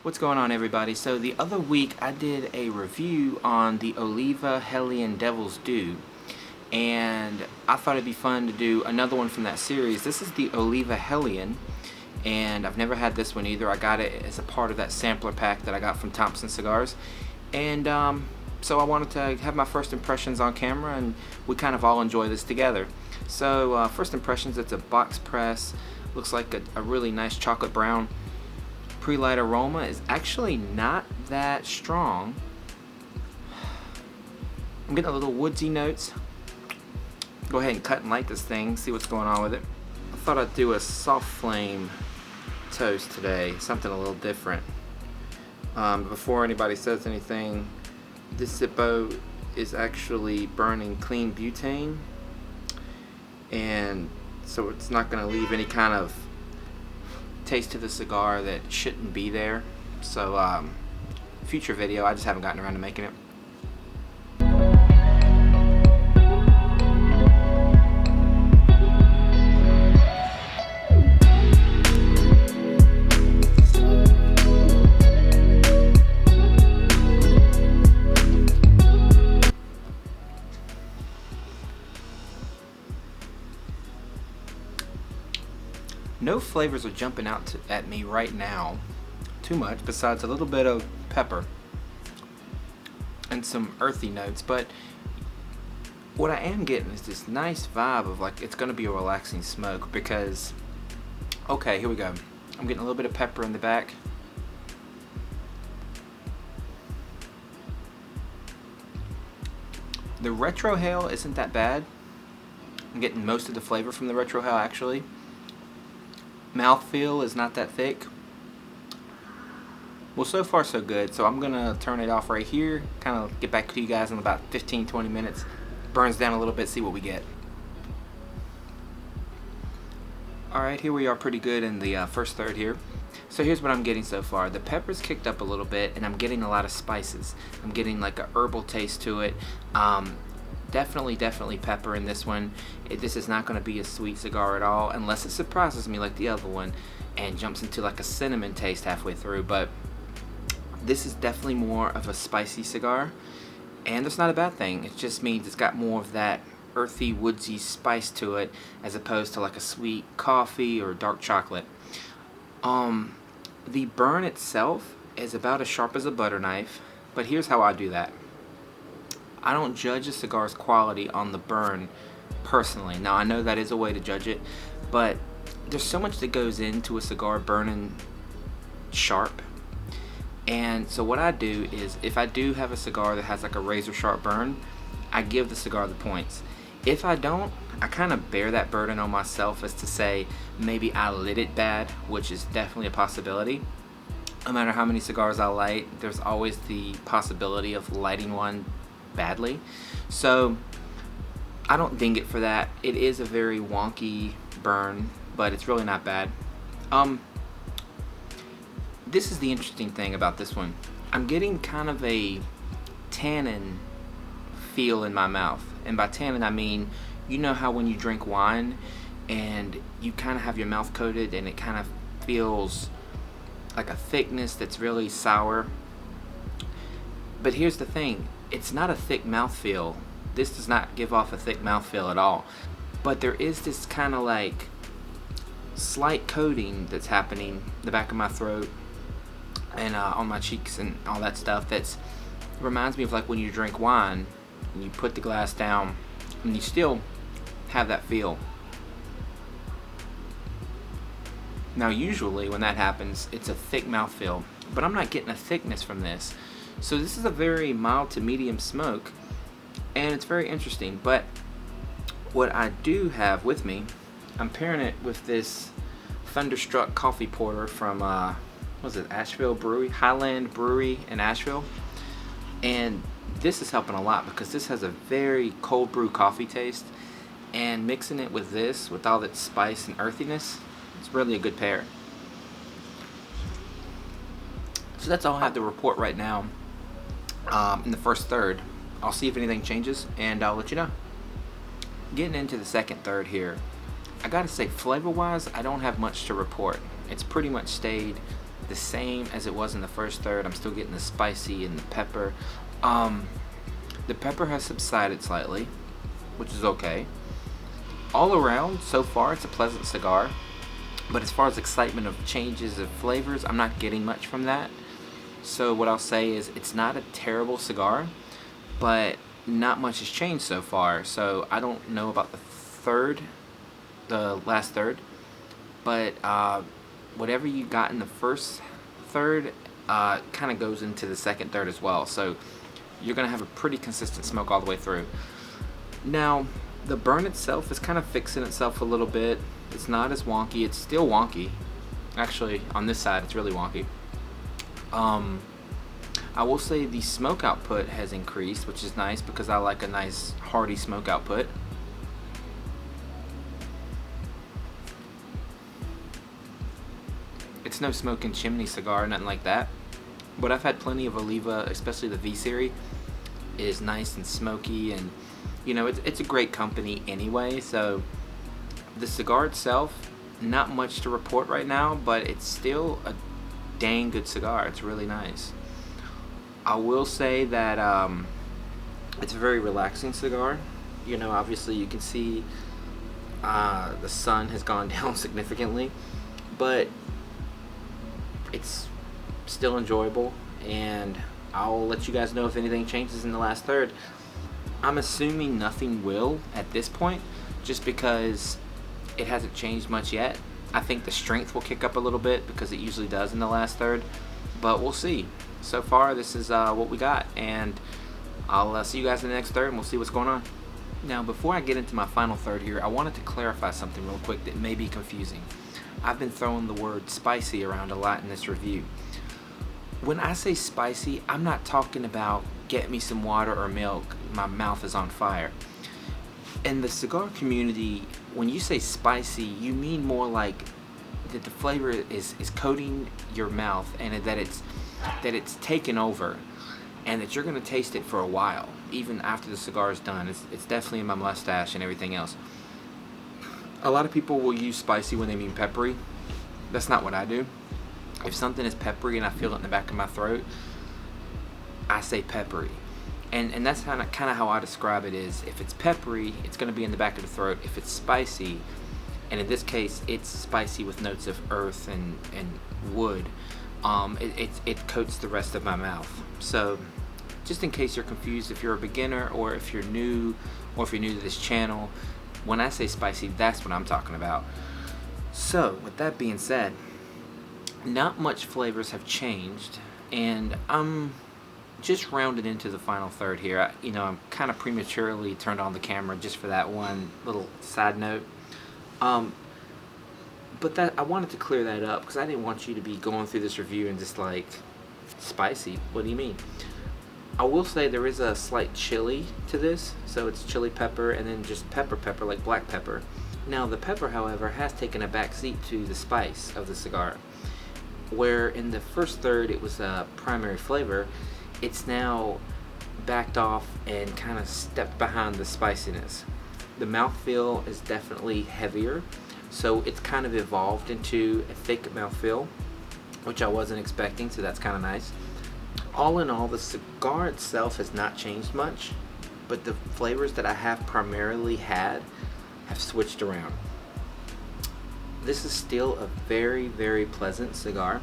What's going on, everybody? So the other week I did a review on the Oliva Hellion Devil's Due, and I thought it'd be fun to do another one from that series. This is the Oliva Hellion, and I've never had this one either. I got it as a part of that sampler pack that I got from Thompson Cigars, and so I wanted to have my first impressions on camera, and we kind of all enjoy this together. So first impressions, it's a box press, looks like a really nice chocolate brown. Pre-light aroma is actually not that strong. I'm getting a little woodsy notes. Go ahead and cut and light this thing, see what's going on with it. I thought I'd do a soft flame toast today, something a little different. Before anybody says anything, this Zippo is actually burning clean butane, and so it's not going to leave any kind of taste to the cigar that shouldn't be there. So future video, I just haven't gotten around to making it. No flavors are jumping out at me right now too much, besides a little bit of pepper and some earthy notes, but what I am getting is this nice vibe of like it's going to be a relaxing smoke. Because, okay, here we go. I'm getting a little bit of pepper in the back. The retrohale isn't that bad. I'm getting most of the flavor from the retrohale actually. Mouthfeel is not that thick. Well, so far so good. So I'm gonna turn it off right here, kind of get back to you guys in about 15-20 minutes. Burns down a little bit, see what we get. Alright, here we are pretty good in the first third here. So here's what I'm getting so far. The pepper's kicked up a little bit, and I'm getting a lot of spices. I'm getting like a herbal taste to it. Definitely pepper in this one. This is not going to be a sweet cigar at all, unless it surprises me like the other one and jumps into like a cinnamon taste halfway through. But this is definitely more of a spicy cigar, and that's not a bad thing. It just means it's got more of that earthy, woodsy spice to it, as opposed to like a sweet coffee or dark chocolate. The burn itself is about as sharp as a butter knife, but here's how I do that. I don't judge a cigar's quality on the burn personally. Now, I know that is a way to judge it, but there's so much that goes into a cigar burning sharp. And so what I do is, if I do have a cigar that has like a razor sharp burn, I give the cigar the points. If I don't, I kind of bear that burden on myself, as to say maybe I lit it bad, which is definitely a possibility. No matter how many cigars I light, there's always the possibility of lighting one badly. So I don't ding it for that. It is a very wonky burn, but it's really not bad. This is the interesting thing about this one. I'm getting kind of a tannin feel in my mouth, and by tannin I mean, you know how when you drink wine and you kind of have your mouth coated and it kind of feels like a thickness that's really sour. But here's the thing, it's not a thick mouthfeel. This does not give off a thick mouthfeel at all. But there is this kind of like slight coating that's happening in the back of my throat and on my cheeks and all that stuff. That's reminds me of like when you drink wine and you put the glass down and you still have that feel. Now usually when that happens, it's a thick mouthfeel, but I'm not getting a thickness from this. So this is a very mild to medium smoke, and it's very interesting. But what I do have with me, I'm pairing it with this Thunderstruck coffee porter from what was it, Asheville Brewery, Highland Brewery in Asheville. And this is helping a lot because this has a very cold brew coffee taste, and mixing it with this, with all that spice and earthiness, it's really a good pair. So that's all I have to report right now in the first third. I'll see if anything changes and I'll let you know. Getting into the second third here, I gotta say, flavor wise, I don't have much to report. It's pretty much stayed the same as it was in the first third. I'm still getting the spicy and the pepper. The pepper has subsided slightly, which is okay. All around, so far, it's a pleasant cigar. But as far as excitement of changes of flavors, I'm not getting much from that. So what I'll say is it's not a terrible cigar, but not much has changed so far. So I don't know about the last third, but whatever you got in the first third kind of goes into the second third as well. So you're going to have a pretty consistent smoke all the way through. Now, the burn itself is kind of fixing itself a little bit. It's not as wonky. It's still wonky. Actually, on this side, it's really wonky. I will say the smoke output has increased, which is nice because I like a nice hearty smoke output. It's no smoke and chimney cigar, nothing like that. But I've had plenty of Oliva, especially the V series. It is nice and smoky, and you know, it's a great company anyway. So the cigar itself, not much to report right now, but it's still a dang good cigar. It's really nice. I will say that it's a very relaxing cigar. You know, obviously you can see the sun has gone down significantly, but it's still enjoyable, and I'll let you guys know if anything changes in the last third. I'm assuming nothing will at this point, just because it hasn't changed much yet. I think the strength will kick up a little bit because it usually does in the last third, but we'll see. So far, this is what we got, and I'll see you guys in the next third, and we'll see what's going on. Now, before I get into my final third here, I wanted to clarify something real quick that may be confusing. I've been throwing the word spicy around a lot in this review. When I say spicy, I'm not talking about get me some water or milk, my mouth is on fire. In the cigar community, when you say spicy, you mean more like that the flavor is coating your mouth, and that it's taken over, and that you're going to taste it for a while, even after the cigar is done. It's definitely in my mustache and everything else. A lot of people will use spicy when they mean peppery. That's not what I do. If something is peppery and I feel it in the back of my throat, I say peppery. And that's kind of how I describe it is, if it's peppery, it's going to be in the back of the throat. If it's spicy, and in this case, it's spicy with notes of earth and wood, it coats the rest of my mouth. So just in case you're confused, if you're a beginner or if you're new to this channel, when I say spicy, that's what I'm talking about. So with that being said, not much flavors have changed, and I'm just rounded into the final third here. I'm kind of prematurely turned on the camera just for that one little side note. But that I wanted to clear that up because I didn't want you to be going through this review and just like, spicy, what do you mean? I will say there is a slight chili to this, so it's chili pepper and then just pepper like black pepper. Now the pepper, however, has taken a back seat to the spice of the cigar. Where in the first third it was a primary flavor, it's now backed off and kind of stepped behind the spiciness. The mouthfeel is definitely heavier, so it's kind of evolved into a thick mouthfeel, which I wasn't expecting, so that's kind of nice. All in all, the cigar itself has not changed much, but the flavors that I have primarily had have switched around. This is still a very, very pleasant cigar.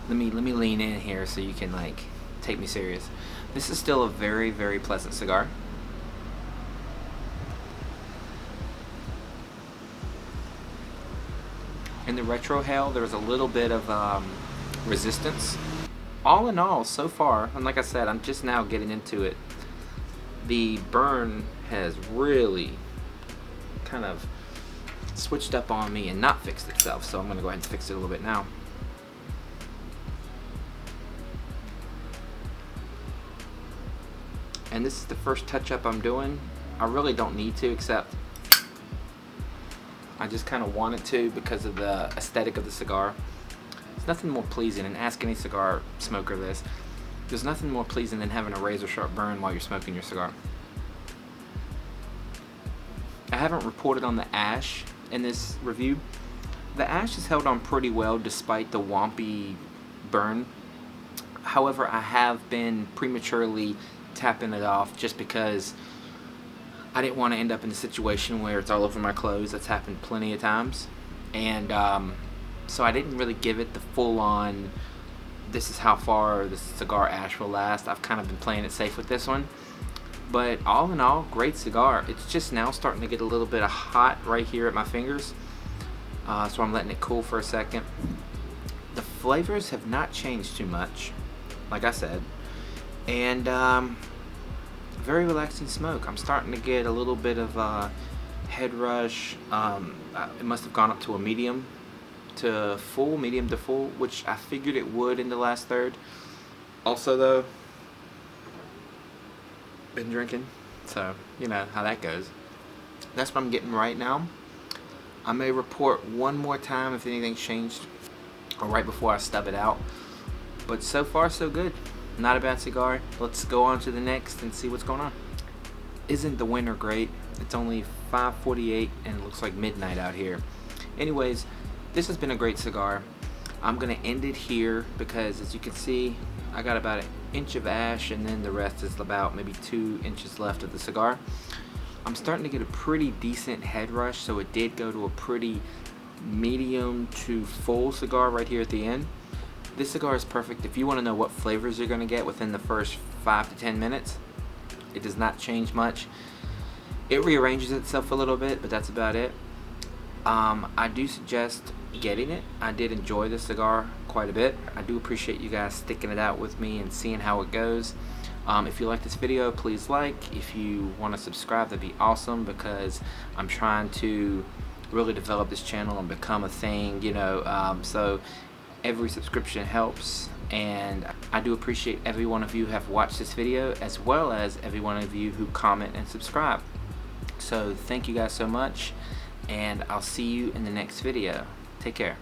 Let me lean in here so you can like take me serious. This is still a very, very pleasant cigar. In the retrohale, there's a little bit of resistance. All in all, so far, and like I said, I'm just now getting into it, the burn has really kind of switched up on me and not fixed itself, so I'm going to go ahead and fix it a little bit now. And this is the first touch-up I'm doing. I really don't need to, except I just kind of wanted to because of the aesthetic of the cigar. There's nothing more pleasing, and ask any cigar smoker this, there's nothing more pleasing than having a razor sharp burn while you're smoking your cigar. I haven't reported on the ash in this review. The ash is held on pretty well despite the wompy burn. However, I have been prematurely tapping it off just because I didn't want to end up in a situation where it's all over my clothes. That's happened plenty of times. And so I didn't really give it the full-on, this is how far this cigar ash will last. I've kind of been playing it safe with this one. But all in all, great cigar. It's just now starting to get a little bit of hot right here at my fingers. So I'm letting it cool for a second. The flavors have not changed too much, like I said. And very relaxing smoke. I'm starting to get a little bit of head rush. It must have gone up to a medium to full, which I figured it would in the last third. Also though, been drinking, so you know how that goes. That's what I'm getting right now. I may report one more time if anything's changed, or right before I stub it out. But so far so good. Not a bad cigar. Let's go on to the next and see what's going on. Isn't the winter great? It's only 5:48 and it looks like midnight out here. Anyways, this has been a great cigar. I'm gonna end it here because, as you can see, I got about an inch of ash and then the rest is about maybe 2 inches left of the cigar. I'm starting to get a pretty decent head rush, so it did go to a pretty medium to full cigar right here at the end. This cigar is perfect if you want to know what flavors you're going to get within the first 5 to 10 minutes. It does not change much. It rearranges itself a little bit, but that's about it. I do suggest getting it. I did enjoy this cigar quite a bit. I do appreciate you guys sticking it out with me and seeing how it goes. If you like this video, please like. If you want to subscribe, that'd be awesome, because I'm trying to really develop this channel and become a thing, you know. So every subscription helps, and I do appreciate every one of you who have watched this video, as well as every one of you who comment and subscribe. So thank you guys so much, and I'll see you in the next video. Take care.